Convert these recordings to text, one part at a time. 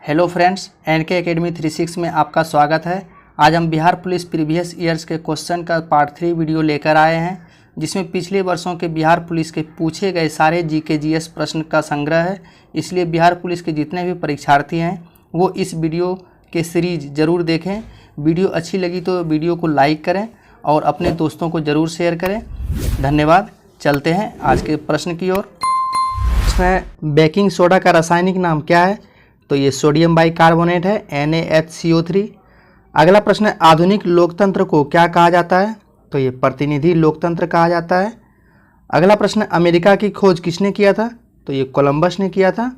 Hello friends, N K academy 36 में आपका स्वागत है। आज हम बिहार पुलिस प्रीवियस ईयर्स के क्वेश्चन का पार्ट 3 वीडियो लेकर आए हैं, जिसमें पिछले वर्षों के बिहार पुलिस के पूछे गए सारे जीके जीएस प्रश्न का संग्रह है। इसलिए बिहार पुलिस के जितने भी परीक्षार्थी हैं वो इस वीडियो के सीरीज ज़रूर देखें। वीडियो अच्छी लगी तो वीडियो को लाइक करें और अपने दोस्तों को ज़रूर शेयर करें। धन्यवाद। चलते हैं आज के प्रश्न की ओर। इसमें बेकिंग सोडा का रासायनिक नाम क्या है? तो ये सोडियम बाइकार्बोनेट है, NaHCO3। अगला प्रश्न है, आधुनिक लोकतंत्र को क्या कहा जाता है? तो ये प्रतिनिधि लोकतंत्र कहा जाता है। अगला प्रश्न है, अमेरिका की खोज किसने किया था? तो ये कोलंबस ने किया था।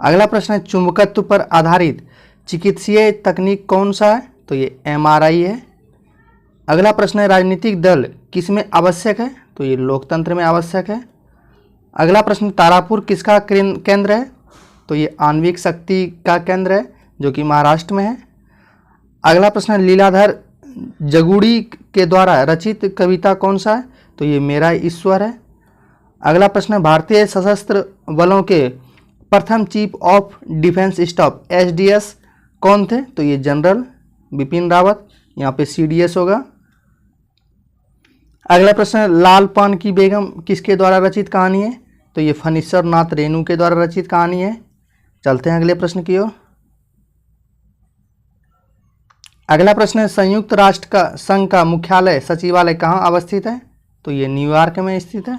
अगला प्रश्न है, चुंबकत्व पर आधारित चिकित्सीय तकनीक कौन सा है? तो ये MRI है। अगला प्रश्न है, राजनीतिक दल किसमें आवश्यक है? तो ये लोकतंत्र में आवश्यक है। अगला प्रश्न, तारापुर किसका केंद्र है? तो ये आणविक शक्ति का केंद्र है जो कि महाराष्ट्र में है। अगला प्रश्न, लीलाधर जगुड़ी के द्वारा रचित कविता कौन सा है? तो ये मेरा ईश्वर है। अगला प्रश्न, भारतीय सशस्त्र बलों के प्रथम chief of defence staff SDS कौन थे? तो ये जनरल बिपिन रावत, यहाँ पे CDS होगा। अगला प्रश्न, लाल पान की बेगम किसके द्वारा रचित कहानी है? तो ये फणीश्वर नाथ रेणु के द्वारा रचित कहानी है। चलते हैं अगले प्रश्न की ओर। अगला प्रश्न है, संयुक्त राष्ट्र का संघ का मुख्यालय सचिवालय कहाँ अवस्थित है? तो ये न्यूयॉर्क में स्थित है।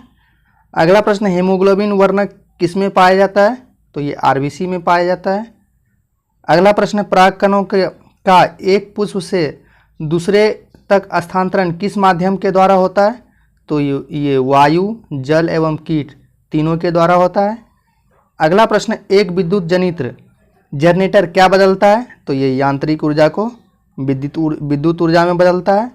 अगला प्रश्न, हेमोग्लोबिन वर्णक किसमें पाया जाता है? तो ये RBC में पाया जाता है। अगला प्रश्न, परागकणों का एक पुष्प से दूसरे तक स्थानांतरण किस माध्यम के द्वारा होता है? तो ये वायु, जल एवं कीट तीनों के द्वारा होता है। अगला प्रश्न, एक विद्युत जनित जनरेटर क्या बदलता है? तो ये यांत्रिक ऊर्जा को विद्युत ऊर्जा में बदलता है।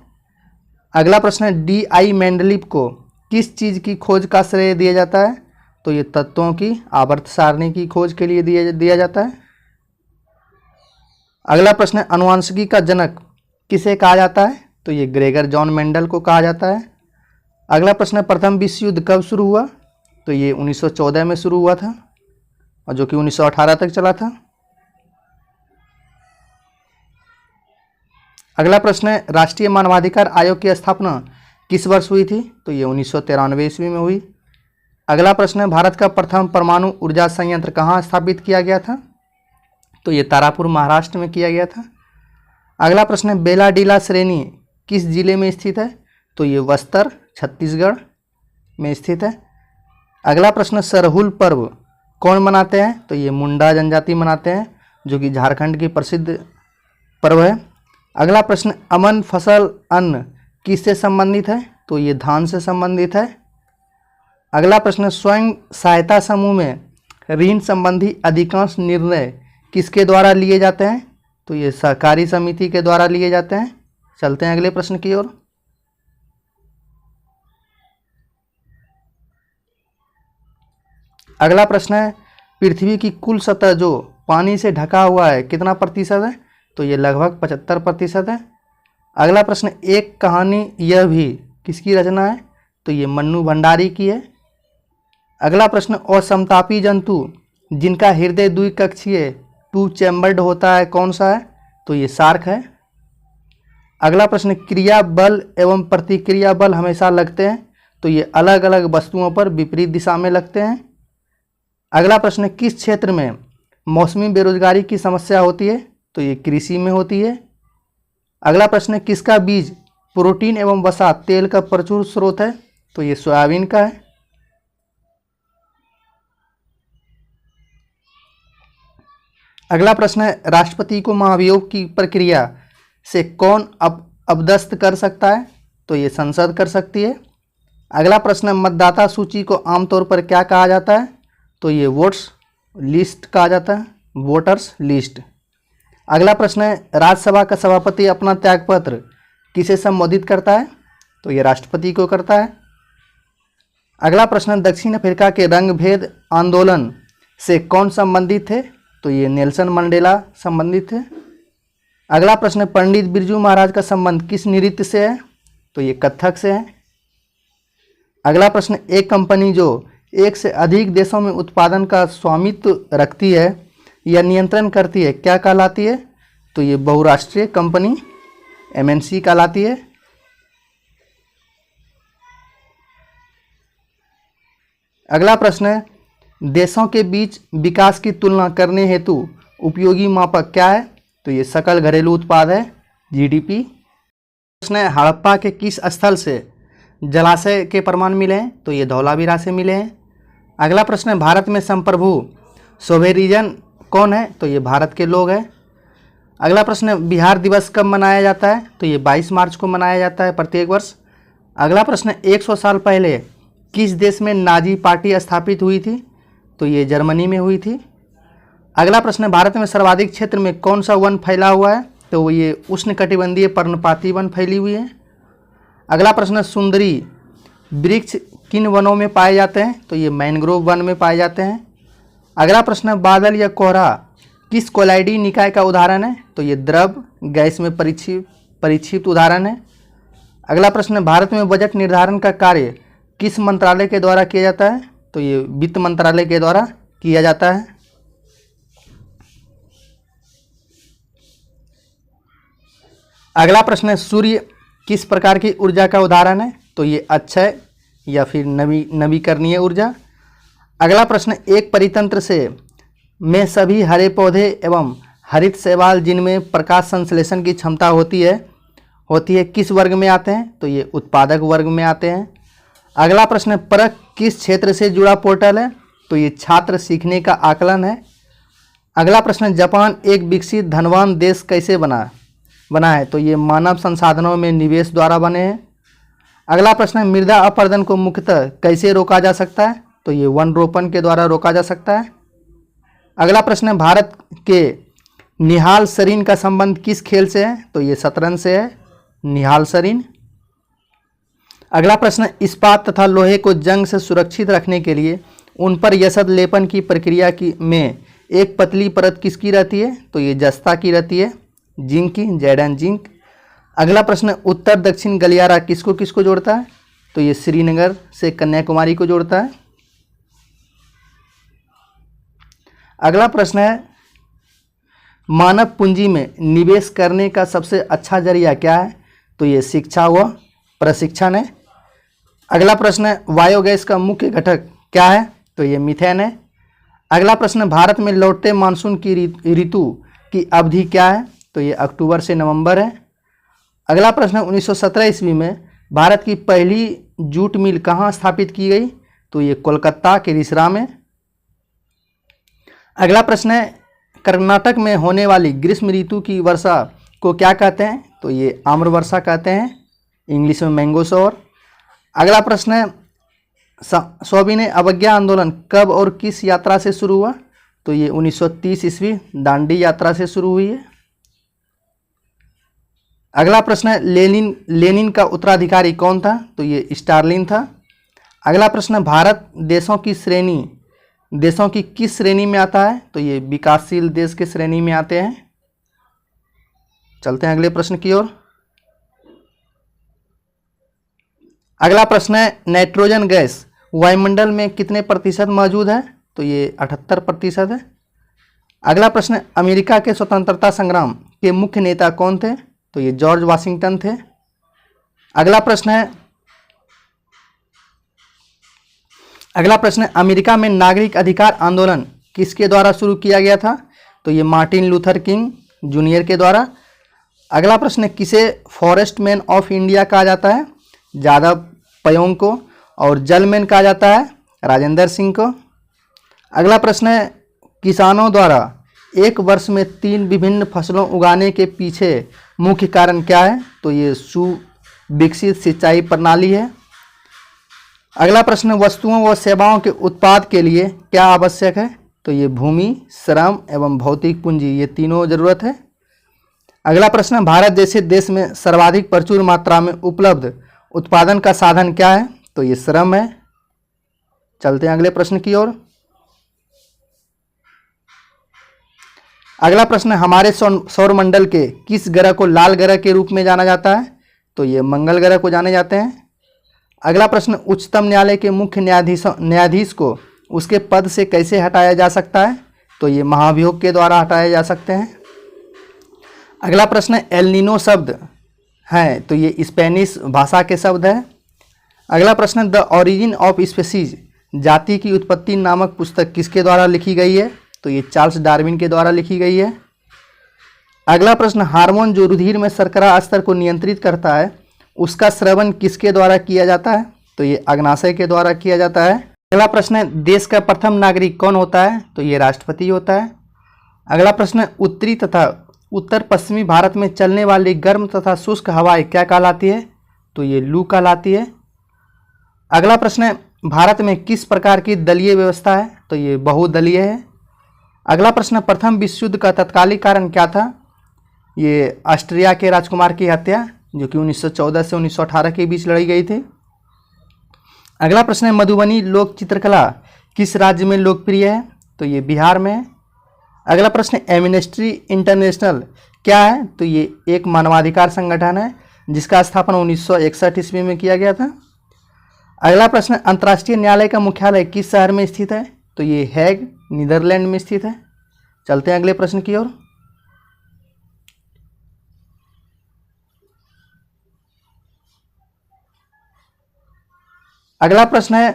अगला प्रश्न, DI मेंडलीव को किस चीज़ की खोज का श्रेय दिया जाता है? तो ये तत्वों की आवर्त सारणी की खोज के लिए दिया जाता है। अगला प्रश्न, अनुवांशिकी का जनक किसे कहा जाता है? तो ये ग्रेगर जॉन मेंडल को कहा जाता है। अगला प्रश्न, प्रथम विश्व युद्ध कब शुरू हुआ? तो ये 1914 में शुरू हुआ था और जो कि 1918 तक चला था। अगला प्रश्न है, राष्ट्रीय मानवाधिकार आयोग की स्थापना किस वर्ष हुई थी? तो ये 1993 ईस्वी में हुई। अगला प्रश्न है, भारत का प्रथम परमाणु ऊर्जा संयंत्र कहाँ स्थापित किया गया था? तो ये तारापुर महाराष्ट्र में किया गया था। अगला प्रश्न है, बेलाडीला श्रेणी किस जिले में स्थित है? तो ये बस्तर छत्तीसगढ़ में स्थित है। अगला प्रश्न, सरहुल पर्व कौन मनाते हैं? तो ये मुंडा जनजाति मनाते हैं जो कि झारखंड की प्रसिद्ध पर्व है। अगला प्रश्न, अमन फसल अन्न किससे संबंधित है? तो ये धान से संबंधित है। अगला प्रश्न, स्वयं सहायता समूह में ऋण संबंधी अधिकांश निर्णय किसके द्वारा लिए जाते हैं? तो ये सहकारी समिति के द्वारा लिए जाते हैं। चलते हैं अगले प्रश्न की ओर। अगला प्रश्न है, पृथ्वी की कुल सतह जो पानी से ढका हुआ है कितना प्रतिशत है? तो ये लगभग 75% है। अगला प्रश्न, एक कहानी यह भी किसकी रचना है? तो ये मन्नू भंडारी की है। अगला प्रश्न, असमतापी जंतु जिनका हृदय द्विकक्षीय 2 चैम्बर्ड होता है कौन सा है? तो ये शार्क है। अगला प्रश्न, क्रिया बल एवं प्रतिक्रिया बल हमेशा लगते हैं। तो ये अलग अलग वस्तुओं पर विपरीत दिशा में लगते हैं। अगला प्रश्न, किस क्षेत्र में मौसमी बेरोजगारी की समस्या होती है? तो ये कृषि में होती है। अगला प्रश्न, किसका बीज प्रोटीन एवं वसा तेल का प्रचुर स्रोत है? तो ये सोयाबीन का है। अगला प्रश्न है, राष्ट्रपति को महाभियोग की प्रक्रिया से कौन अपदस्थ कर सकता है? तो ये संसद कर सकती है। अगला प्रश्न, मतदाता सूची को आमतौर पर क्या कहा जाता है? तो ये वोट्स लिस्ट कहा जाता है, वोटर्स लिस्ट। अगला प्रश्न है, राज्यसभा का सभापति अपना त्यागपत्र किसे संबोधित करता है? तो ये राष्ट्रपति को करता है। अगला प्रश्न, दक्षिण अफ्रीका के रंग भेद आंदोलन से कौन संबंधित थे? तो ये नेल्सन मंडेला संबंधित थे। अगला प्रश्न, पंडित बिरजू महाराज का संबंध किस नृत्य से है? तो ये कथक से है। अगला प्रश्न, एक कंपनी जो एक से अधिक देशों में उत्पादन का स्वामित्व रखती है या नियंत्रण करती है क्या कहलाती है? तो ये बहुराष्ट्रीय कंपनी MNC कहलाती है। अगला प्रश्न है, देशों के बीच विकास की तुलना करने हेतु उपयोगी मापक क्या है? तो ये सकल घरेलू उत्पाद है, GDP। प्रश्न है, हड़प्पा के किस स्थल से जलाशय के प्रमाण मिले हैं? तो ये धौलावीरा से मिले हैं। अगला प्रश्न है, भारत में संप्रभु सोवेरियन कौन है? तो ये भारत के लोग हैं। अगला प्रश्न है, बिहार दिवस कब मनाया जाता है? तो ये 22 मार्च को मनाया जाता है प्रत्येक वर्ष। अगला प्रश्न है, 100 साल पहले किस देश में नाजी पार्टी स्थापित हुई थी? तो ये जर्मनी में हुई थी। अगला प्रश्न है, भारत में सर्वाधिक क्षेत्र में कौन सा वन फैला हुआ है? तो ये उष्णकटिबंधीय पर्णपाती वन फैली हुई है। अगला प्रश्न है, सुंदरी वृक्ष किन वनों में पाए जाते हैं? तो ये मैंग्रोव वन में पाए जाते हैं। अगला प्रश्न है, बादल या कोहरा किस कोलाइडी निकाय का उदाहरण है? तो ये द्रव गैस में परिक्षिप्त उदाहरण है। अगला प्रश्न है, भारत में बजट निर्धारण का कार्य किस मंत्रालय के द्वारा किया जाता है? तो ये वित्त मंत्रालय के द्वारा किया जाता है। अगला प्रश्न है, सूर्य किस प्रकार की ऊर्जा का उदाहरण है? तो ये अक्षय या फिर नवीकरणीय ऊर्जा। अगला प्रश्न, एक परितंत्र से में सभी हरे पौधे एवं हरित शैवाल जिनमें प्रकाश संश्लेषण की क्षमता होती है किस वर्ग में आते हैं? तो ये उत्पादक वर्ग में आते हैं। अगला प्रश्न, परख किस क्षेत्र से जुड़ा पोर्टल है? तो ये छात्र सीखने का आकलन है। अगला प्रश्न, जापान एक विकसित धनवान देश कैसे बना है? तो ये मानव संसाधनों में निवेश द्वारा बने हैं। अगला प्रश्न, मृदा अपरदन को मुख्यतः कैसे रोका जा सकता है? तो ये वन रोपण के द्वारा रोका जा सकता है। अगला प्रश्न, भारत के निहाल सरीन का संबंध किस खेल से है? तो ये शतरंज से है, निहाल सरीन। अगला प्रश्न, इस्पात तथा लोहे को जंग से सुरक्षित रखने के लिए उन पर यसद लेपन की प्रक्रिया में एक पतली परत किसकी रहती है? तो ये जस्ता की रहती है, जिंक की, जैडन जिंक। अगला प्रश्न, उत्तर दक्षिण गलियारा किसको किसको जोड़ता है? तो ये श्रीनगर से कन्याकुमारी को जोड़ता है। अगला प्रश्न है, मानव पूंजी में निवेश करने का सबसे अच्छा जरिया क्या है? तो ये शिक्षा व प्रशिक्षण है। अगला प्रश्न है, बायोगैस का मुख्य घटक क्या है? तो ये मीथेन है। अगला प्रश्न, भारत में लौटते मानसून की ऋतु की अवधि क्या है? तो ये अक्टूबर से नवंबर है। अगला प्रश्न, 1917 ईस्वी में भारत की पहली जूट मिल कहाँ स्थापित की गई? तो ये कोलकाता के रिसरा में। अगला प्रश्न है, कर्नाटक में होने वाली ग्रीष्म ऋतु की वर्षा को क्या कहते हैं? तो ये आम्र वर्षा कहते हैं, इंग्लिश में मैंगो शॉवर। अगला प्रश्न है, सविनय अवज्ञा आंदोलन कब और किस यात्रा से शुरू हुआ? तो ये 1930 ईस्वी दांडी यात्रा से शुरू हुई है। अगला प्रश्न है, लेनिन का उत्तराधिकारी कौन था? तो ये स्टालिन था। अगला प्रश्न, भारत देशों की किस श्रेणी में आता है? तो ये विकासशील देश के श्रेणी में आते हैं। चलते हैं अगले प्रश्न की ओर। अगला प्रश्न है, नाइट्रोजन गैस वायुमंडल में कितने प्रतिशत मौजूद है? तो ये 78% है। अगला प्रश्न, अमेरिका के स्वतंत्रता संग्राम के मुख्य नेता कौन थे? तो ये जॉर्ज वाशिंगटन थे। अगला प्रश्न है, अमेरिका में नागरिक अधिकार आंदोलन किसके द्वारा शुरू किया गया था? तो ये मार्टिन लूथर किंग जूनियर के द्वारा। अगला प्रश्न है, किसे फॉरेस्ट मैन ऑफ इंडिया कहा जाता है? जादव पयोंग को। और जलमैन कहा जाता है राजेंद्र सिंह को। अगला प्रश्न है, किसानों द्वारा एक वर्ष में 3 विभिन्न फसलों उगाने के पीछे मुख्य कारण क्या है? तो ये सुविकसित सिंचाई प्रणाली है। अगला प्रश्न, वस्तुओं व सेवाओं के उत्पाद के लिए क्या आवश्यक है? तो ये भूमि, श्रम एवं भौतिक पूंजी, ये तीनों जरूरत है। अगला प्रश्न, भारत जैसे देश में सर्वाधिक प्रचुर मात्रा में उपलब्ध उत्पादन का साधन क्या है? तो ये श्रम है। चलते हैं अगले प्रश्न की ओर। अगला प्रश्न, हमारे सौरमंडल के किस ग्रह को लाल ग्रह के रूप में जाना जाता है? तो ये मंगल ग्रह को जाने जाते हैं। अगला प्रश्न, उच्चतम न्यायालय के मुख्य न्यायाधीश को उसके पद से कैसे हटाया जा सकता है? तो ये महाभियोग के द्वारा हटाए जा सकते हैं। अगला प्रश्न है एल नीनो शब्द है, तो ये स्पेनिश भाषा के शब्द है। अगला प्रश्न द ओरिजिन ऑफ स्पीसीज जाति की उत्पत्ति नामक पुस्तक किसके द्वारा लिखी गई है, तो ये चार्ल्स डार्विन के द्वारा लिखी गई है। अगला प्रश्न हार्मोन जो रुधिर में शर्करा स्तर को नियंत्रित करता है उसका स्रवण किसके द्वारा किया जाता है, तो ये अग्नाशय के द्वारा किया जाता है। अगला प्रश्न है देश का प्रथम नागरिक कौन होता है, तो ये राष्ट्रपति होता है। अगला प्रश्न है उत्तरी तथा उत्तर पश्चिमी भारत में चलने वाली गर्म तथा शुष्क हवाएं क्या कहलाती है, तो ये लू कहलाती है। अगला प्रश्न है भारत में किस प्रकार की दलीय व्यवस्था है, तो ये बहुदलीय है। अगला प्रश्न प्रथम विश्व युद्ध का तत्कालिक कारण क्या था, ये ऑस्ट्रिया के राजकुमार की हत्या जो कि 1914 से 1918 के बीच लड़ी गई थी। अगला प्रश्न है मधुबनी लोक चित्रकला किस राज्य में लोकप्रिय है, तो ये बिहार में है। अगला प्रश्न है एमनेस्टी इंटरनेशनल क्या है, तो ये एक मानवाधिकार संगठन है जिसका स्थापना 1961 ईस्वी में किया गया था। अगला प्रश्न अंतर्राष्ट्रीय न्यायालय का मुख्यालय किस शहर में स्थित है, तो ये हैग नीदरलैंड में स्थित है। चलते हैं अगले प्रश्न की ओर। अगला प्रश्न है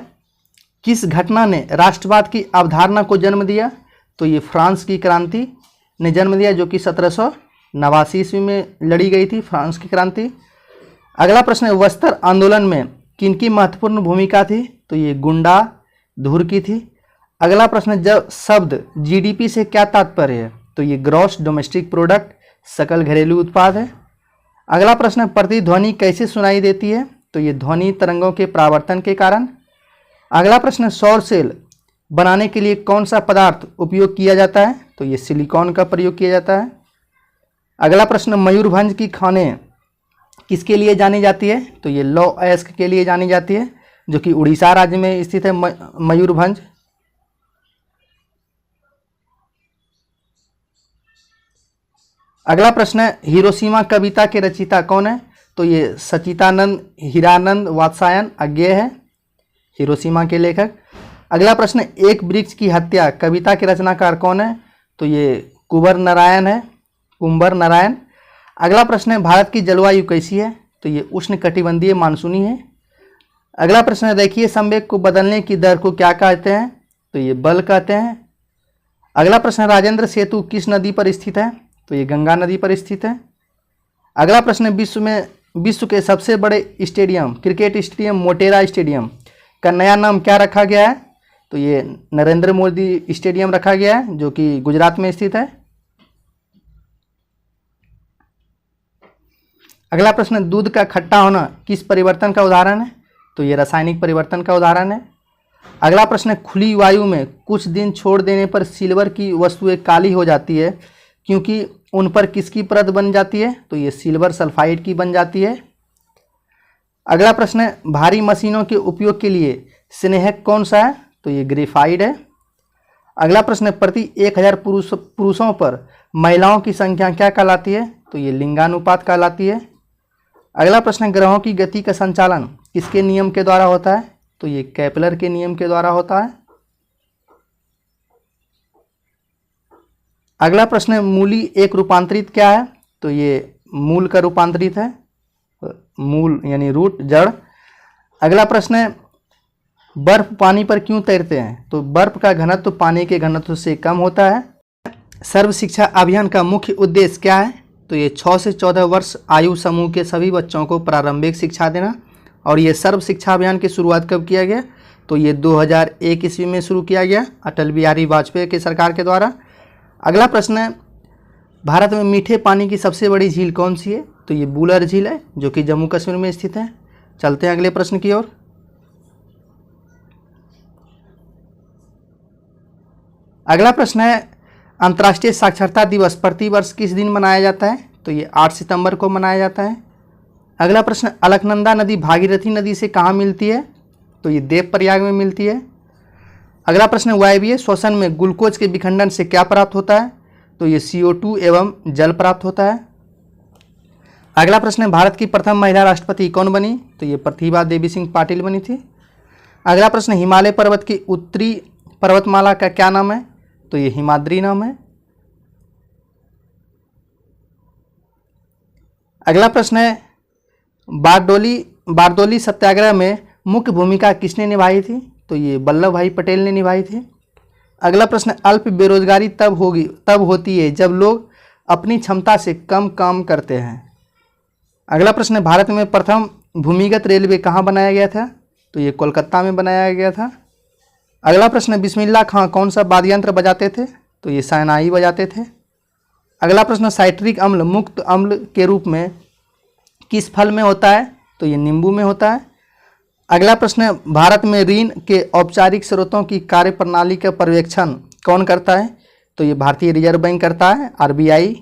किस घटना ने राष्ट्रवाद की अवधारणा को जन्म दिया, तो ये फ्रांस की क्रांति ने जन्म दिया जो कि 1789 ईस्वी में लड़ी गई थी फ्रांस की क्रांति। अगला प्रश्न है वस्त्र आंदोलन में किनकी महत्वपूर्ण भूमिका थी, तो ये गुंडा धुर की थी। अगला प्रश्न जब शब्द जीडीपी से क्या तात्पर्य है, तो ये ग्रॉस डोमेस्टिक प्रोडक्ट सकल घरेलू उत्पाद है। अगला प्रश्न प्रतिध्वनि कैसे सुनाई देती है, तो ये ध्वनि तरंगों के परावर्तन के कारण। अगला प्रश्न सौर सेल बनाने के लिए कौन सा पदार्थ उपयोग किया जाता है, तो ये सिलिकॉन का प्रयोग किया जाता है। अगला प्रश्न मयूरभंज की खानें किसके लिए जानी जाती है, तो ये लौ अयस्क के लिए जानी जाती है जो कि उड़ीसा राज्य में स्थित है मयूरभंज। अगला प्रश्न है हिरोशिमा कविता के रचयिता कौन है, तो ये सचिदानंद हीरानंद वात्स्यायन अज्ञेय है हिरोशिमा के लेखक। अगला प्रश्न एक वृक्ष की हत्या कविता के रचनाकार कौन है, तो ये कुंवर नारायण। अगला प्रश्न है भारत की जलवायु कैसी है, तो ये उष्णकटिबंधीय मानसूनी है। अगला प्रश्न है रेखीय संवेग को बदलने की दर को क्या कहते हैं, तो ये बल कहते हैं। अगला प्रश्न है राजेंद्र सेतु किस नदी पर स्थित है, तो ये गंगा नदी पर स्थित है। अगला प्रश्न है विश्व के सबसे बड़े stadium cricket stadium Motera stadium का नया नाम क्या रखा गया है, तो ये नरेंद्र मोदी स्टेडियम रखा गया है जो कि गुजरात में स्थित है। अगला प्रश्न दूध का खट्टा होना किस परिवर्तन का उदाहरण है, तो ये रासायनिक परिवर्तन का उदाहरण है। अगला प्रश्न है खुली वायु में कुछ दिन छोड़ देने पर सिल्वर की वस्तुएं काली हो जाती है क्योंकि उन पर किसकी परत बन जाती है, तो ये सिल्वर सल्फाइड की बन जाती है। अगला प्रश्न है भारी मशीनों के उपयोग के लिए स्नेहक कौन सा है, तो ये ग्रेफाइड है। अगला प्रश्न है प्रति 1000 पुरुषों पर महिलाओं की संख्या क्या कहलाती है, तो ये लिंगानुपात कहलाती है। अगला प्रश्न है ग्रहों की गति का संचालन किसके नियम के द्वारा होता है, तो ये केपलर के नियम के द्वारा होता है। अगला प्रश्न है मूली एक रूपांतरित क्या है, तो ये मूल का रूपांतरित है, मूल यानी रूट जड़। अगला प्रश्न है बर्फ पानी पर क्यों तैरते हैं, तो बर्फ का घनत्व पानी के घनत्व से कम होता है। सर्व शिक्षा अभियान का मुख्य उद्देश्य क्या है, तो ये 6 से 14 वर्ष आयु समूह के सभी बच्चों को प्रारंभिक शिक्षा देना। और ये सर्व शिक्षा अभियान की शुरुआत कब किया गया, तो ये 2001 ईस्वी में शुरू किया गया अटल बिहारी वाजपेयी की सरकार के द्वारा। अगला प्रश्न है भारत में मीठे पानी की सबसे बड़ी झील कौन सी है, तो ये बुलर झील है जो कि जम्मू कश्मीर में स्थित है। चलते हैं अगले प्रश्न की ओर। अगला प्रश्न है अंतर्राष्ट्रीय साक्षरता दिवस प्रतिवर्ष किस दिन मनाया जाता है, तो ये 8 सितंबर को मनाया जाता है। अगला प्रश्न अलकनंदा नदी भागीरथी नदी से कहाँ मिलती है, तो ये देवप्रयाग में मिलती है। अगला प्रश्न वायवीय श्वसन में ग्लूकोज के विखंडन से क्या प्राप्त होता है, तो ये CO2 एवं जल प्राप्त होता है। अगला प्रश्न है भारत की प्रथम महिला राष्ट्रपति कौन बनी, तो ये प्रतिभा देवी सिंह पाटिल बनी थी। अगला प्रश्न हिमालय पर्वत की उत्तरी पर्वतमाला का क्या नाम है, तो ये हिमाद्री नाम है। अगला प्रश्न है बारडोली सत्याग्रह में मुख्य भूमिका किसने निभाई थी? तो ये वल्लभ भाई पटेल ने निभाई थी। अगला प्रश्न, अल्प बेरोजगारी तब होती है जब लोग अपनी क्षमता से कम काम करते हैं। अगला प्रश्न, भारत में प्रथम भूमिगत रेलवे कहाँ बनाया गया था? तो ये कोलकाता में बनाया गया था। अगला प्रश्न, बिस्मिल्लाह खां कौन सा वाद्य यंत्र बजाते थे? तो ये शहनाई बजाते थे। अगला प्रश्न, साइट्रिक अम्ल मुक्त अम्ल के रूप में किस फल में होता है? तो ये नींबू में होता है। अगला प्रश्न, भारत में ऋण के औपचारिक स्रोतों की कार्यप्रणाली का पर्यवेक्षण कौन करता है? तो ये भारतीय रिजर्व बैंक करता है, RBI।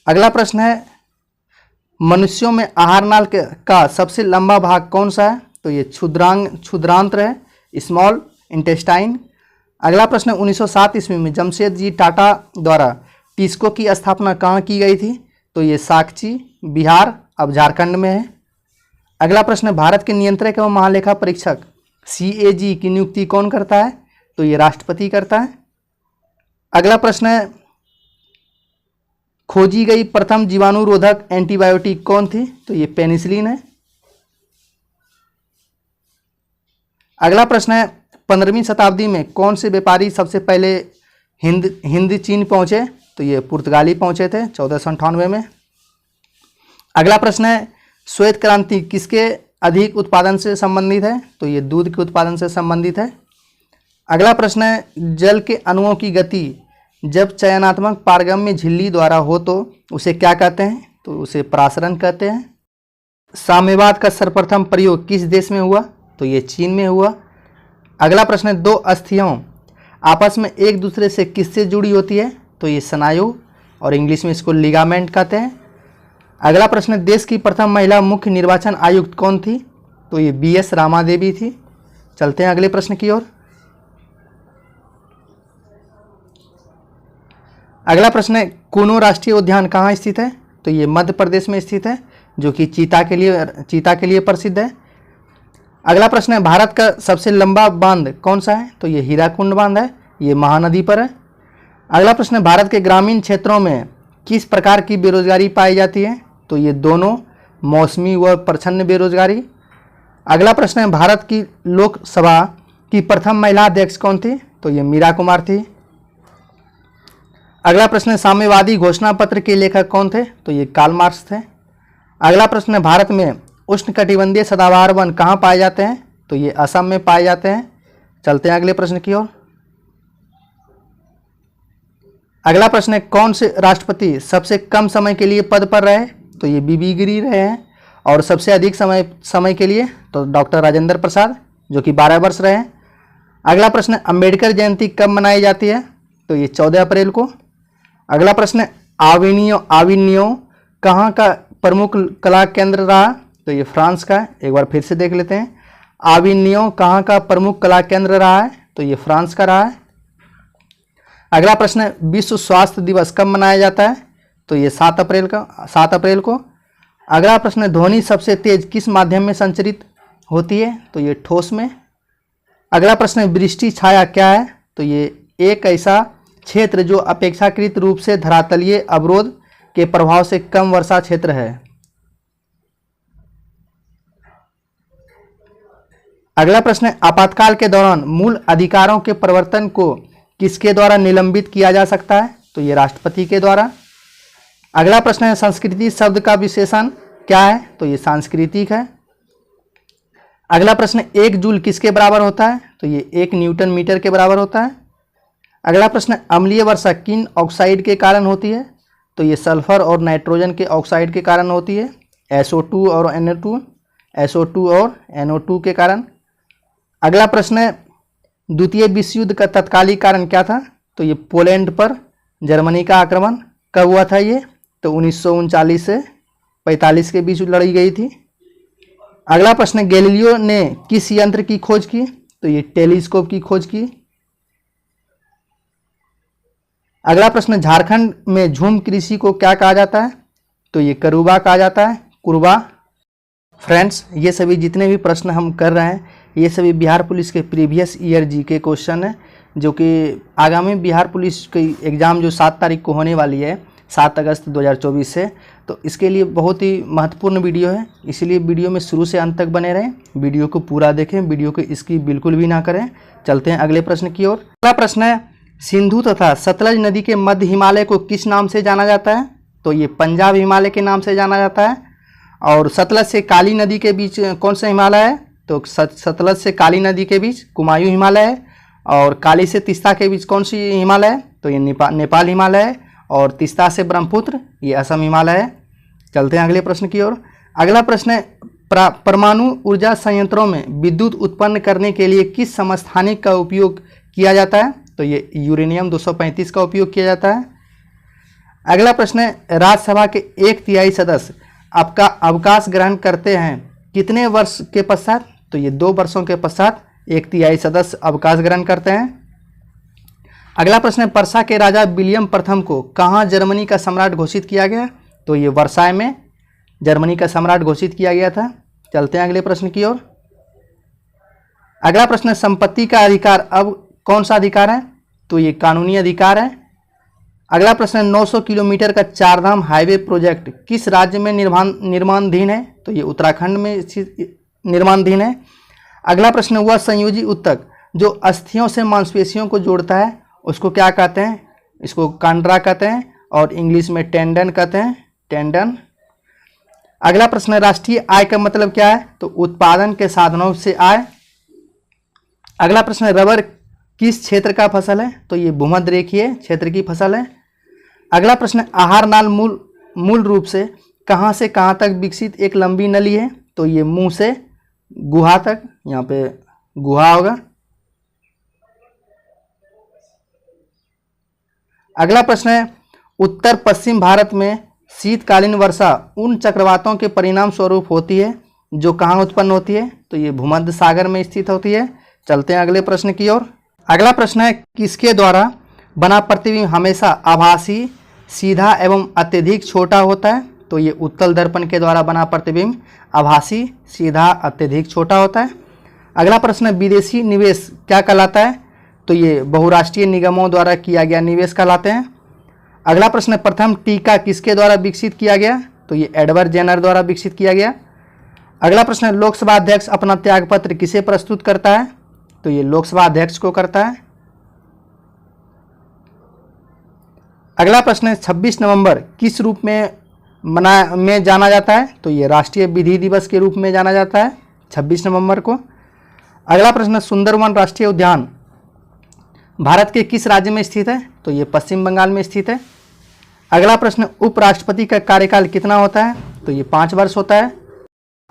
अगला प्रश्न है, मनुष्यों में आहार नाल का सबसे लंबा भाग कौन सा है? तो ये क्षुद्रांत्र है, स्मॉल इंटेस्टाइन। अगला प्रश्न, 1907 ईस्वी में जमशेद जी टाटा द्वारा टिस्को की स्थापना कहाँ की गई थी? तो ये साकची, बिहार, अब झारखंड में है। अगला प्रश्न, भारत के नियंत्रक एवं महालेखा परीक्षक CAG की नियुक्ति कौन करता है? तो ये राष्ट्रपति करता है। अगला प्रश्न है, खोजी गई प्रथम जीवाणुरोधक एंटीबायोटिक कौन थी? तो ये पेनिसिलिन है। अगला प्रश्न है, 15वीं शताब्दी में कौन से व्यापारी सबसे पहले हिंद चीन पहुंचे? तो ये पुर्तगाली पहुंचे थे 1498 में। अगला प्रश्न है, श्वेत क्रांति किसके अधिक उत्पादन से संबंधित है? तो ये दूध के उत्पादन से संबंधित है। अगला प्रश्न है, जल के अणुओं की गति जब चयनात्मक पारगम्य झिल्ली द्वारा हो तो उसे क्या कहते हैं? तो उसे परासरण कहते हैं। साम्यवाद का सर्वप्रथम प्रयोग किस देश में हुआ? तो ये चीन में हुआ। अगला प्रश्न है, दो अस्थियों आपस में एक दूसरे से किससे जुड़ी होती है? तो ये स्नायु, और इंग्लिश में इसको लिगामेंट कहते हैं। अगला प्रश्न, देश की प्रथम महिला मुख्य निर्वाचन आयुक्त कौन थी? तो ये BS रामा देवी थी। चलते हैं अगले प्रश्न की ओर। अगला प्रश्न है, कूनो राष्ट्रीय उद्यान कहाँ स्थित है? तो ये मध्य प्रदेश में स्थित है, जो कि चीता के लिए प्रसिद्ध है। अगला प्रश्न है, भारत का सबसे लंबा बांध कौन सा है? तो ये हीराकुंड बांध है, ये महानदी पर है। अगला प्रश्न है, भारत के ग्रामीण क्षेत्रों में किस प्रकार की बेरोजगारी पाई जाती है? तो ये दोनों, मौसमी व प्रच्छन्न बेरोजगारी। अगला प्रश्न है, भारत की लोकसभा की प्रथम महिला अध्यक्ष कौन थी? तो ये मीरा कुमार थी। अगला प्रश्न है, साम्यवादी घोषणा पत्र के लेखक कौन थे? तो ये कार्ल मार्क्स थे। अगला प्रश्न है, भारत में उष्णकटिबंधीय सदाबहार वन कहाँ पाए जाते हैं? तो ये असम में पाए जाते हैं। चलते हैं अगले प्रश्न की ओर। अगला प्रश्न है, कौन से राष्ट्रपति सबसे कम समय के लिए पद पर रहे? तो ये BB गिरी रहे हैं। और सबसे अधिक समय के लिए तो डॉक्टर राजेंद्र प्रसाद, जो कि 12 वर्ष रहे हैं। अगला प्रश्न है, अम्बेडकर जयंती कब मनाई जाती है? तो ये 14 अप्रैल को। अगला प्रश्न है, आविनियो कहाँ का प्रमुख कला केंद्र रहा? तो ये फ्रांस का है। एक बार फिर से देख लेते हैं, आविनियो कहाँ का प्रमुख कला केंद्र रहा है? तो ये फ्रांस का रहा है। अगला प्रश्न है, विश्व स्वास्थ्य दिवस कब मनाया जाता है? तो ये 7 अप्रैल को। अगला प्रश्न है, ध्वनि सबसे तेज किस माध्यम में संचरित होती है? तो ये ठोस में। अगला प्रश्न है, वृष्टि छाया क्या है? तो ये एक ऐसा क्षेत्र जो अपेक्षाकृत रूप से धरातलीय अवरोध के प्रभाव से कम वर्षा क्षेत्र है। अगला प्रश्न है, आपातकाल के दौरान मूल अधिकारों के प्रवर्तन को किसके द्वारा निलंबित किया जा सकता है? तो ये राष्ट्रपति के द्वारा। अगला प्रश्न है, संस्कृति शब्द का विशेषण क्या है? तो ये सांस्कृतिक है। अगला प्रश्न, 1 जूल किसके बराबर होता है? तो ये 1 न्यूटन मीटर के बराबर होता है। अगला प्रश्न, अम्लीय वर्षा किन ऑक्साइड के कारण होती है? तो ये सल्फर और नाइट्रोजन के ऑक्साइड के कारण होती है, SO2 और NO2 के कारण। अगला प्रश्न है, द्वितीय विश्व युद्ध का तत्कालिक कारण क्या था? तो ये पोलैंड पर जर्मनी का आक्रमण कब हुआ था? ये तो 1939 से 45 के बीच लड़ी गई थी। अगला प्रश्न, गैलीलियो ने किस यंत्र की खोज की? तो ये टेलीस्कोप की खोज की। अगला प्रश्न, झारखंड में झूम कृषि को क्या कहा जाता है? तो ये करूबा कहा जाता है, कुरबा। फ्रेंड्स, ये सभी जितने भी प्रश्न हम कर रहे हैं ये सभी बिहार पुलिस के प्रीवियस ईयर जी के क्वेश्चन है, जो कि आगामी बिहार पुलिस की एग्ज़ाम जो 7 तारीख को होने वाली है, 7 अगस्त 2024 से, तो इसके लिए बहुत ही महत्वपूर्ण वीडियो है। इसीलिए वीडियो में शुरू से अंत तक बने रहें, वीडियो को पूरा देखें, वीडियो को स्किप बिल्कुल भी ना करें। चलते हैं अगले प्रश्न की ओर। अगला प्रश्न है, सिंधु तथा सतलज नदी के मध्य हिमालय को किस नाम से जाना जाता है? तो ये पंजाब हिमालय के नाम से जाना जाता है। और सतलज से काली नदी के बीच कौन सा हिमालय है? तो सतलज से काली नदी के बीच कुमायूं हिमालय है। और काली से तीस्ता के बीच कौन सी हिमालय है? तो ये नेपाल हिमालय है। और तीस्ता से ब्रह्मपुत्र ये असम हिमालय है। चलते हैं अगले प्रश्न की ओर। अगला प्रश्न है, परमाणु ऊर्जा संयंत्रों में विद्युत उत्पन्न करने के लिए किस समस्थानिक का उपयोग किया जाता है? तो ये यूरेनियम 235 का उपयोग किया जाता है। अगला प्रश्न है, राज्यसभा के 1/3 सदस्य आपका अवकाश ग्रहण करते हैं कितने वर्ष के पश्चात? तो ये 2 वर्षों के पश्चात 1/3 सदस्य अवकाश ग्रहण करते हैं। अगला प्रश्न है, पर्सा के राजा विलियम प्रथम को कहाँ जर्मनी का सम्राट घोषित किया गया? तो ये वर्साय में जर्मनी का सम्राट घोषित किया गया था। चलते हैं अगले प्रश्न की ओर। अगला प्रश्न है, संपत्ति का अधिकार अब कौन सा अधिकार है? तो ये कानूनी अधिकार है। अगला प्रश्न है, 900 किलोमीटर का चारधाम हाईवे प्रोजेक्ट किस राज्य में निर्माणाधीन है? तो ये उत्तराखंड में निर्माणाधीन है। अगला प्रश्न है, वह संयोजी ऊतक जो अस्थियों से मांसपेशियों को जोड़ता है उसको क्या कहते हैं? इसको कांड्रा कहते हैं और इंग्लिश में टेंडन कहते हैं, टेंडन। अगला प्रश्न है, राष्ट्रीय आय का मतलब क्या है? तो उत्पादन के साधनों से आय। अगला प्रश्न है, रबर किस क्षेत्र का फसल है? तो ये भूमध्य रेखीय क्षेत्र की फसल है। अगला प्रश्न है, आहार नाल मूल रूप से कहाँ तक विकसित एक लंबी नली है? तो ये मुंह से गुहा तक, यहाँ पे गुहा होगा। अगला प्रश्न है, उत्तर पश्चिम भारत में शीतकालीन वर्षा उन चक्रवातों के परिणाम स्वरूप होती है जो कहाँ उत्पन्न होती है? तो ये भूमध्य सागर में स्थित होती है। चलते हैं अगले प्रश्न की ओर। अगला प्रश्न है, किसके द्वारा बना प्रतिबिंब हमेशा आभासी, सीधा एवं अत्यधिक छोटा होता है? तो ये उत्तल दर्पण के द्वारा बना प्रतिबिंब आभासी, सीधा, अत्यधिक छोटा होता है। अगला प्रश्न है, विदेशी निवेश क्या कहलाता है? तो ये बहुराष्ट्रीय निगमों द्वारा किया गया निवेश कहलाते हैं। अगला प्रश्न है, प्रथम टीका किसके द्वारा विकसित किया गया? तो ये एडवर्ड जेनर द्वारा विकसित किया गया। अगला प्रश्न है, लोकसभा अध्यक्ष अपना त्यागपत्र किसे प्रस्तुत करता है? तो ये लोकसभा अध्यक्ष को करता है। अगला प्रश्न है, 26 नवंबर किस रूप में जाना जाता है? तो ये राष्ट्रीय विधि दिवस के रूप में जाना जाता है 26 नवंबर को। अगला प्रश्न है, सुंदरवन राष्ट्रीय उद्यान भारत के किस राज्य में स्थित है? तो ये पश्चिम बंगाल में स्थित है। अगला प्रश्न, उपराष्ट्रपति का कार्यकाल कितना होता है? तो ये 5 वर्ष होता है।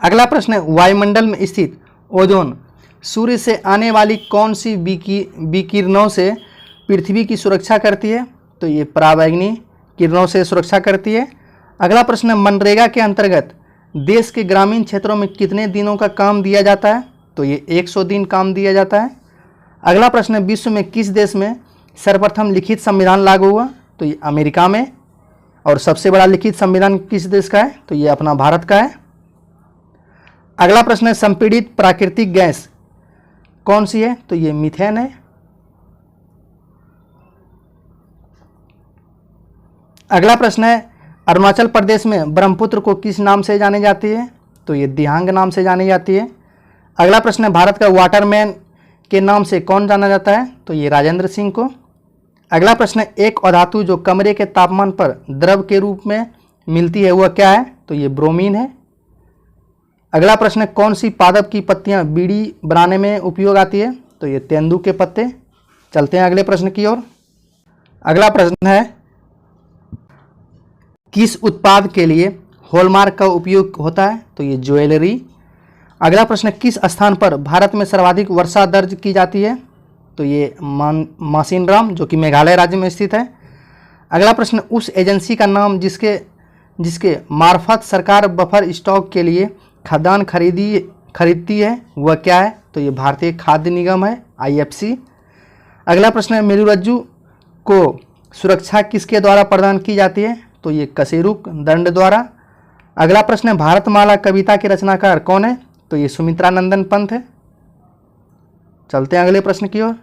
अगला प्रश्न है, वायुमंडल में स्थित ओजोन सूर्य से आने वाली कौन सी विकिरणों से पृथ्वी की सुरक्षा करती है? तो ये पराबैंगनी किरणों से सुरक्षा करती है। अगला प्रश्न है, मनरेगा के अंतर्गत देश के ग्रामीण क्षेत्रों में कितने दिनों का काम दिया जाता है? तो ये 100 दिन काम दिया जाता है। अगला प्रश्न है, विश्व में किस देश में सर्वप्रथम लिखित संविधान लागू हुआ? तो ये अमेरिका में। और सबसे बड़ा लिखित संविधान किस देश का है? तो ये अपना भारत का है। अगला प्रश्न है, संपीड़ित प्राकृतिक गैस कौन सी है? तो ये मीथेन है। अगला प्रश्न है, अरुणाचल प्रदेश में ब्रह्मपुत्र को किस नाम से जानी जाती है? तो ये दिहांग नाम से जानी जाती है। अगला प्रश्न है, भारत का वाटरमैन के नाम से कौन जाना जाता है? तो ये राजेंद्र सिंह को। अगला प्रश्न है, एक अधातु जो कमरे के तापमान पर द्रव के रूप में मिलती है वह क्या है? तो ये ब्रोमीन है। अगला प्रश्न है, कौन सी पादप की पत्तियां बीड़ी बनाने में उपयोग आती है? तो ये तेंदू के पत्ते। चलते हैं अगले प्रश्न की ओर। अगला प्रश्न है, किस उत्पाद के लिए हॉलमार्क का उपयोग होता है? तो ये ज्वेलरी। अगला प्रश्न, किस स्थान पर भारत में सर्वाधिक वर्षा दर्ज की जाती है? तो ये मासिनराम जो कि मेघालय राज्य में स्थित है। अगला प्रश्न, उस एजेंसी का नाम जिसके मार्फत सरकार बफर स्टॉक के लिए खाद्यान्न खरीदती है वह क्या है? तो ये भारतीय खाद्य निगम है, IFC। अगला प्रश्न है, मेरुरज्जु को सुरक्षा किसके द्वारा प्रदान की जाती है? तो ये कशेरुक दंड द्वारा। अगला प्रश्न है, भारतमाला कविता के रचनाकार कौन है? तो ये सुमित्रा नंदन पंत है। चलते हैं अगले प्रश्न की ओर।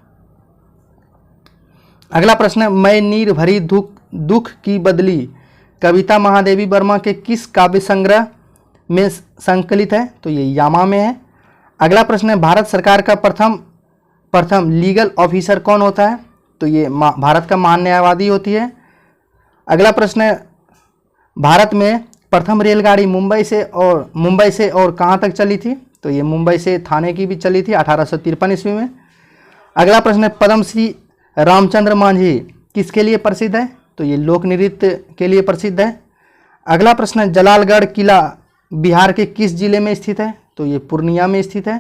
अगला प्रश्न है, मैं नीर भरी दुख की बदली कविता महादेवी वर्मा के किस काव्य संग्रह में संकलित है? तो ये यामा में है। अगला प्रश्न है, भारत सरकार का प्रथम लीगल ऑफिसर कौन होता है? तो ये भारत का महान्यायवादी होती है। अगला प्रश्न है, भारत में प्रथम रेलगाड़ी मुंबई से और कहाँ तक चली थी? तो ये मुंबई से थाने की भी चली थी 1853 ईस्वी में। अगला प्रश्न है, पद्मश्री रामचंद्र मांझी किसके लिए प्रसिद्ध है? तो ये लोक नृत्य के लिए प्रसिद्ध है। अगला प्रश्न है, जलालगढ़ किला बिहार के किस जिले में स्थित है? तो ये पूर्णिया में स्थित है।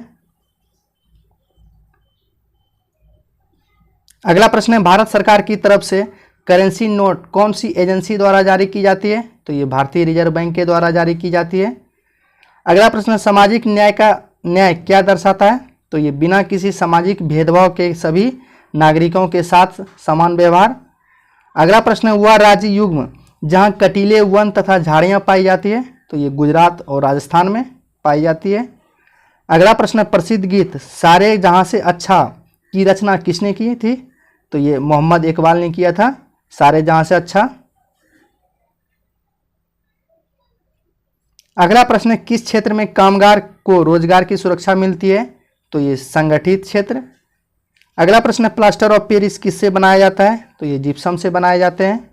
अगला प्रश्न है, भारत सरकार की तरफ से करेंसी नोट कौन सी एजेंसी द्वारा जारी की जाती है? तो ये भारतीय रिजर्व बैंक के द्वारा जारी की जाती है। अगला प्रश्न है, सामाजिक न्याय क्या दर्शाता है? तो ये बिना किसी सामाजिक भेदभाव के सभी नागरिकों के साथ समान व्यवहार। अगला प्रश्न है, वह राज्य युग्म जहाँ कटीले वन तथा झाड़ियाँ पाई जाती है? तो ये गुजरात और राजस्थान में पाई जाती है। अगला प्रश्न है, प्रसिद्ध गीत सारे जहाँ से अच्छा की रचना किसने की थी? तो ये मोहम्मद इकबाल ने किया था सारे जहाँ से अच्छा। अगला प्रश्न है, किस क्षेत्र में कामगार को रोजगार की सुरक्षा मिलती है? तो ये संगठित क्षेत्र। अगला प्रश्न है, प्लास्टर ऑफ पेरिस किससे बनाया जाता है? तो ये जिप्सम से बनाए जाते हैं।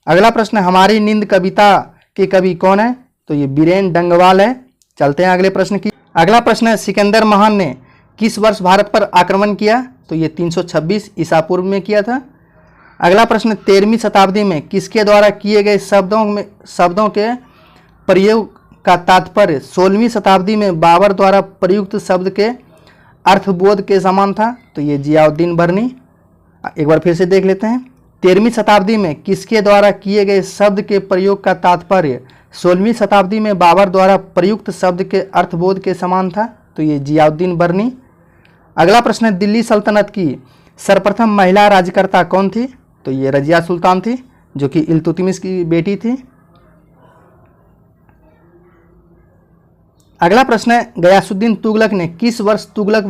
अगला प्रश्न है, हमारी नींद कविता के कवि कौन है? तो ये बीरेन डंगवाल है। चलते हैं अगले प्रश्न की। अगला प्रश्न है, सिकंदर महान ने किस वर्ष भारत पर आक्रमण किया? तो ये 326 ईसा पूर्व में किया था। अगला प्रश्न, 13वीं शताब्दी में किसके द्वारा किए गए शब्दों के प्रयोग का तात्पर्य 16वीं शताब्दी में बाबर द्वारा प्रयुक्त शब्द के अर्थबोध के समान था? तो ये जियाउद्दीन बर्नी। एक बार फिर से देख लेते हैं। 13वीं शताब्दी में किसके द्वारा किए गए शब्द के प्रयोग का तात्पर्य 16वीं शताब्दी में बाबर द्वारा प्रयुक्त शब्द के अर्थबोध के समान था? तो ये जियाउद्दीन बर्नी। अगला प्रश्न है, दिल्ली सल्तनत की सर्वप्रथम महिला राज्यकर्ता कौन थी? तो ये रजिया सुल्तान थी, जो कि इल्तुतमिश की बेटी थी। अगला प्रश्न है, गयासुद्दीन तुगलक ने किस वर्ष तुगलक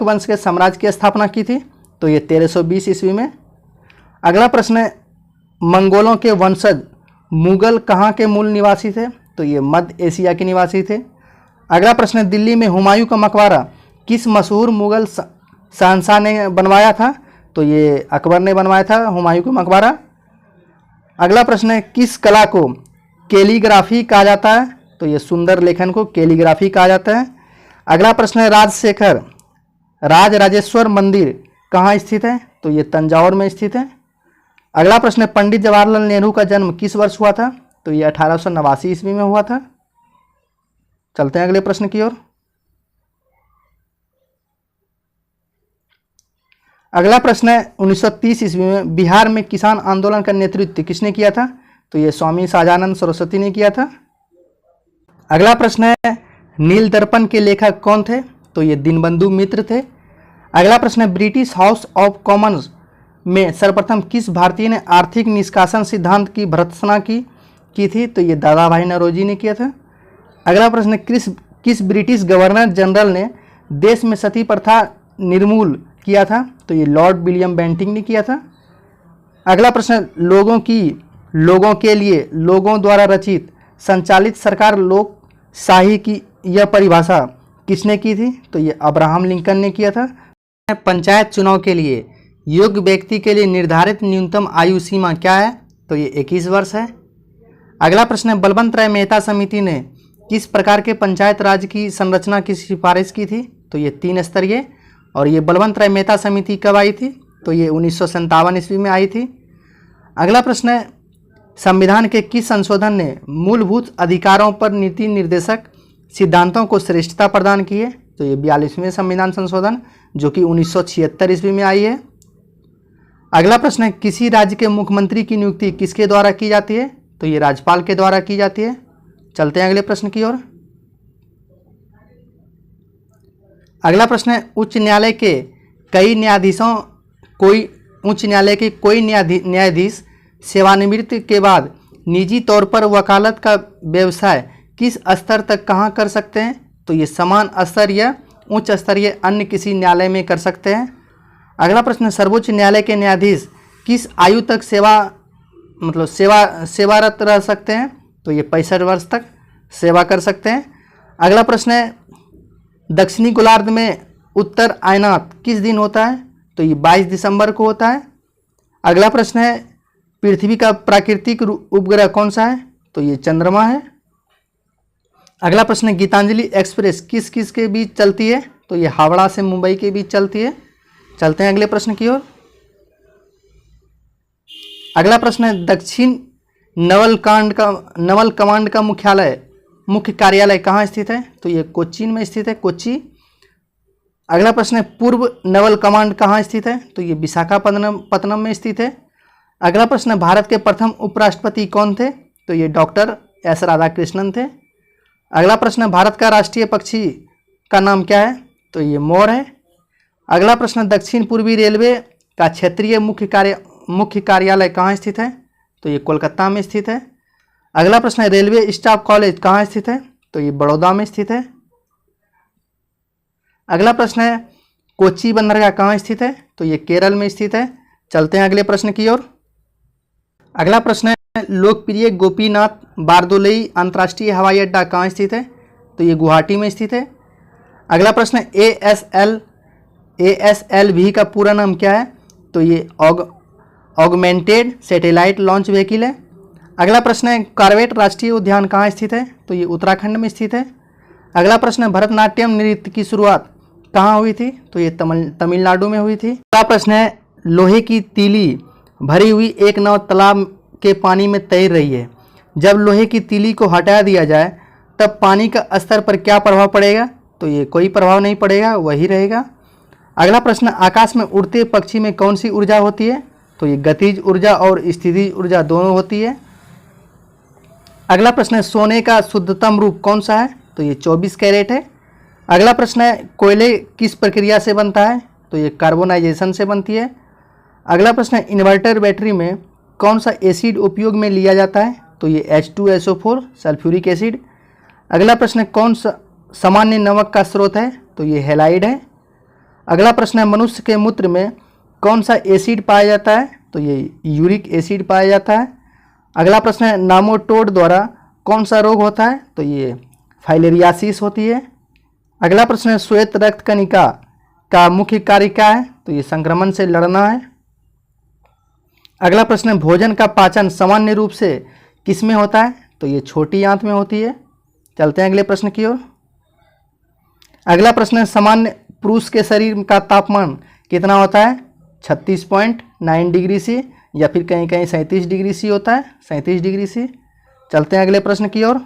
वंश के साम्राज्य की स्थापना की थी? तो ये 1320 ईस्वी में। अगला प्रश्न है, मंगोलों के वंशज मुगल कहाँ के मूल निवासी थे? तो ये मध्य एशिया के निवासी थे। अगला प्रश्न है, दिल्ली में हुमायूं का मकबरा किस मशहूर मुगल शहंशाह ने बनवाया था? तो ये अकबर ने बनवाया था हुमायूं का मकबरा। अगला प्रश्न है, किस कला को कैलीग्राफी कहा जाता है? तो ये सुंदर लेखन को कैलीग्राफी कहा जाता है। अगला प्रश्न है, राजराजेश्वर मंदिर कहाँ स्थित है? तो ये तंजावुर में स्थित है। अगला प्रश्न है, पंडित जवाहरलाल नेहरू का जन्म किस वर्ष हुआ था? तो ये 1889 ईस्वी में हुआ था। चलते हैं अगले प्रश्न की ओर। अगला प्रश्न है, 1930 ईस्वी में बिहार में किसान आंदोलन का नेतृत्व किसने किया था? तो ये स्वामी सहजानंद सरस्वती ने किया था। अगला प्रश्न है, नील दर्पण के लेखक कौन थे? तो ये दीनबंधु मित्र थे। अगला प्रश्न है, ब्रिटिश हाउस ऑफ कॉमन्स में सर्वप्रथम किस भारतीय ने आर्थिक निष्कासन सिद्धांत की भर्त्सना की थी? तो ये दादा भाई नौरोजी ने किया था। अगला प्रश्न है, किस ब्रिटिश गवर्नर जनरल ने देश में सती प्रथा निर्मूल किया था? तो ये लॉर्ड विलियम बेंटिंग ने किया था। अगला प्रश्न है, लोगों के लिए लोगों द्वारा रचित संचालित सरकार लोकशाही की यह परिभाषा किसने की थी? तो ये अब्राहम लिंकन ने किया था। पंचायत चुनाव के लिए योग्य व्यक्ति के लिए निर्धारित न्यूनतम आयु सीमा क्या है? तो ये 21 वर्ष है। अगला प्रश्न है, बलवंत राय मेहता समिति ने किस प्रकार के पंचायत राज की संरचना की सिफारिश की थी? तो ये 3 स्तरीय। और ये बलवंत राय मेहता समिति कब आई थी? तो ये 1957 ईस्वी में आई थी। अगला प्रश्न है, संविधान के किस संशोधन ने मूलभूत अधिकारों पर नीति निर्देशक सिद्धांतों को श्रेष्ठता प्रदान की है? तो ये 42वें संविधान संशोधन, जो कि 1976 ईस्वी में आई है। अगला प्रश्न है, किसी राज्य के मुख्यमंत्री की नियुक्ति किसके द्वारा की जाती है? तो ये राज्यपाल के द्वारा की जाती है। चलते हैं अगले प्रश्न की ओर। अगला प्रश्न है, उच्च न्यायालय के कोई न्यायाधीश सेवानिवृत्ति के बाद निजी तौर पर वकालत का व्यवसाय किस स्तर तक कहाँ कर सकते हैं? तो ये समान स्तर या उच्च स्तरीय अन्य किसी न्यायालय में कर सकते हैं। अगला प्रश्न, सर्वोच्च न्यायालय के न्यायाधीश किस आयु तक सेवारत रह सकते हैं? तो ये 65 वर्ष तक सेवा कर सकते हैं। अगला प्रश्न है, दक्षिणी गोलार्ध में उत्तर आयनात किस दिन होता है? तो ये 22 दिसंबर को होता है। अगला प्रश्न है, पृथ्वी का प्राकृतिक उपग्रह कौन सा है? तो ये चंद्रमा है। अगला प्रश्न है, गीतांजलि एक्सप्रेस किस किस के बीच चलती है? तो ये हावड़ा से मुंबई के बीच चलती है। चलते हैं अगले प्रश्न की ओर। अगला प्रश्न है, दक्षिण नवल कमांड का मुख्य कार्यालय कहाँ स्थित है? तो ये कोचीन में स्थित है, कोच्चि। अगला प्रश्न है, पूर्व नवल कमांड कहाँ स्थित है? तो ये विशाखापत्तनम में स्थित है। अगला प्रश्न है, भारत के प्रथम उपराष्ट्रपति कौन थे? तो ये डॉक्टर एस राधाकृष्णन थे। अगला प्रश्न है, भारत का राष्ट्रीय पक्षी का नाम क्या है? तो ये मोर है। अगला प्रश्न, दक्षिण पूर्वी रेलवे का क्षेत्रीय मुख्य कार्यालय कहाँ स्थित है? तो ये कोलकाता में स्थित है। अगला प्रश्न है, रेलवे स्टाफ कॉलेज कहाँ स्थित है? तो ये बड़ौदा में स्थित है। अगला प्रश्न है, कोच्चि बंदरगाह कहाँ स्थित है? तो ये केरल में स्थित है। चलते हैं अगले प्रश्न की ओर। अगला प्रश्न है, लोकप्रिय गोपीनाथ बारदोलई अंतर्राष्ट्रीय हवाई अड्डा कहाँ स्थित है? तो ये गुवाहाटी में स्थित है। अगला प्रश्न है, ASLV का पूरा नाम क्या है? तो ये ऑगमेंटेड सैटेलाइट लॉन्च व्हीकल है। अगला प्रश्न है, कॉर्बेट राष्ट्रीय उद्यान कहाँ स्थित है? तो ये उत्तराखंड में स्थित है। अगला प्रश्न है, भरतनाट्यम नृत्य की शुरुआत कहाँ हुई थी? तो ये तमिलनाडु में हुई थी। अगला प्रश्न है, लोहे की तीली भरी हुई एक नाव तालाब के पानी में तैर रही है। जब लोहे की तीली को हटा दिया जाए तब पानी का स्तर पर क्या प्रभाव पड़ेगा? तो ये कोई प्रभाव नहीं पड़ेगा, वही रहेगा। अगला प्रश्न, आकाश में उड़ते पक्षी में कौन सी ऊर्जा होती है? तो ये गतिज ऊर्जा और स्थितिज ऊर्जा दोनों होती है। अगला प्रश्न है, सोने का शुद्धतम रूप कौन सा है? तो ये 24 कैरेट है। अगला प्रश्न है, कोयले किस प्रक्रिया से बनता है? तो ये कार्बोनाइजेशन से बनती है। अगला प्रश्न है, इन्वर्टर बैटरी में कौन सा एसिड उपयोग में लिया जाता है? तो ये H2SO4 सल्फ्यूरिक एसिड। अगला प्रश्न है, कौन सा सामान्य नमक का स्रोत है? तो ये हैलाइड है। अगला प्रश्न है, मनुष्य के मूत्र में कौन सा एसिड पाया जाता है? तो ये यूरिक एसिड पाया जाता है। अगला प्रश्न है, नामोटोड द्वारा कौन सा रोग होता है? तो ये फाइलेरियासिस होती है। अगला प्रश्न है, श्वेत रक्त कणिका का मुख्य कार्य क्या है? तो ये संक्रमण से लड़ना है। अगला प्रश्न है, भोजन का पाचन सामान्य रूप से किस में होता है? तो ये छोटी आंत में होती है। चलते हैं अगले प्रश्न की ओर। अगला प्रश्न है, सामान्य पुरुष के शरीर का तापमान कितना होता है? 36.9 डिग्री सी, या फिर कहीं कहीं 37 डिग्री सी होता है, 37 डिग्री सी। चलते हैं अगले प्रश्न की ओर।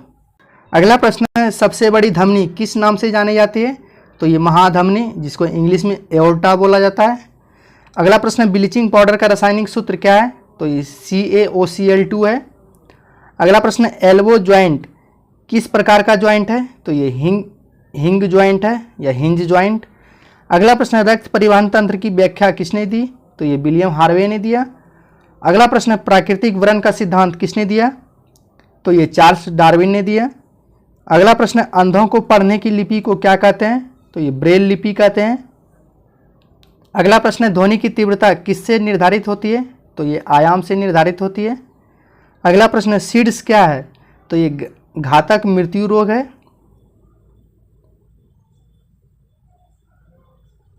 अगला प्रश्न है, सबसे बड़ी धमनी किस नाम से जानी जाती है? तो ये महाधमनी, जिसको इंग्लिश में एओर्टा बोला जाता है। अगला प्रश्न है, ब्लीचिंग पाउडर का रासायनिक सूत्र क्या है? तो ये CaOCl2 है। अगला प्रश्न है, एल्बो ज्वाइंट किस प्रकार का ज्वाइंट है? तो ये हिंग ज्वाइंट है या हिंज ज्वाइंट। अगला प्रश्न है, रक्त परिवहन तंत्र की व्याख्या किसने दी? तो ये विलियम हार्वे ने दिया। अगला प्रश्न है, प्राकृतिक वर्ण का सिद्धांत किसने दिया? तो ये चार्ल्स डार्विन ने दिया। अगला प्रश्न है, अंधों को पढ़ने की लिपि को क्या कहते हैं? तो ये ब्रेल लिपि कहते हैं। अगला प्रश्न है, ध्वनि की तीव्रता किससे निर्धारित होती है? तो ये आयाम से निर्धारित होती है। अगला प्रश्न है, सीड्स क्या है? तो ये घातक मृत्यु रोग है।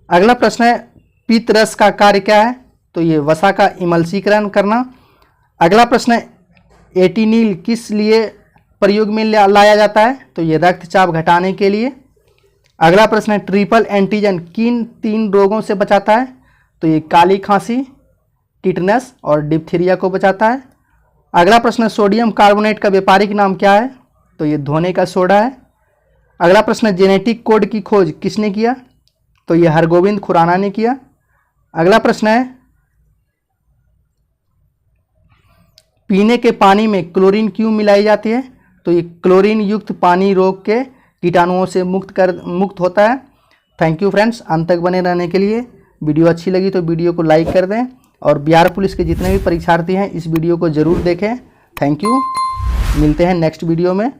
अगला प्रश्न है, पीत रस का कार्य क्या है? तो ये वसा का इमल्सीकरण करना। अगला प्रश्न है, एटिनिल किस लिए प्रयोग में लाया जाता है? तो ये रक्तचाप घटाने के लिए। अगला प्रश्न है, ट्रिपल एंटीजन किन 3 रोगों से बचाता है? तो ये काली खांसी, टिटनस और डिप्थीरिया को बचाता है। अगला प्रश्न है, सोडियम कार्बोनेट का व्यापारिक नाम क्या है? तो ये धोने का सोडा है। अगला प्रश्न है, जेनेटिक कोड की खोज किसने किया? तो ये हरगोविंद खुराना ने किया। अगला प्रश्न है, पीने के पानी में क्लोरीन क्यों मिलाई जाती है? तो ये क्लोरीन युक्त पानी रोग के कीटाणुओं से मुक्त होता है। थैंक यू फ्रेंड्स, अंत तक बने रहने के लिए। वीडियो अच्छी लगी तो वीडियो को लाइक कर दें और बिहार पुलिस के जितने भी परीक्षार्थी हैं इस वीडियो को ज़रूर देखें थैंक यू। मिलते हैं नेक्स्ट वीडियो में।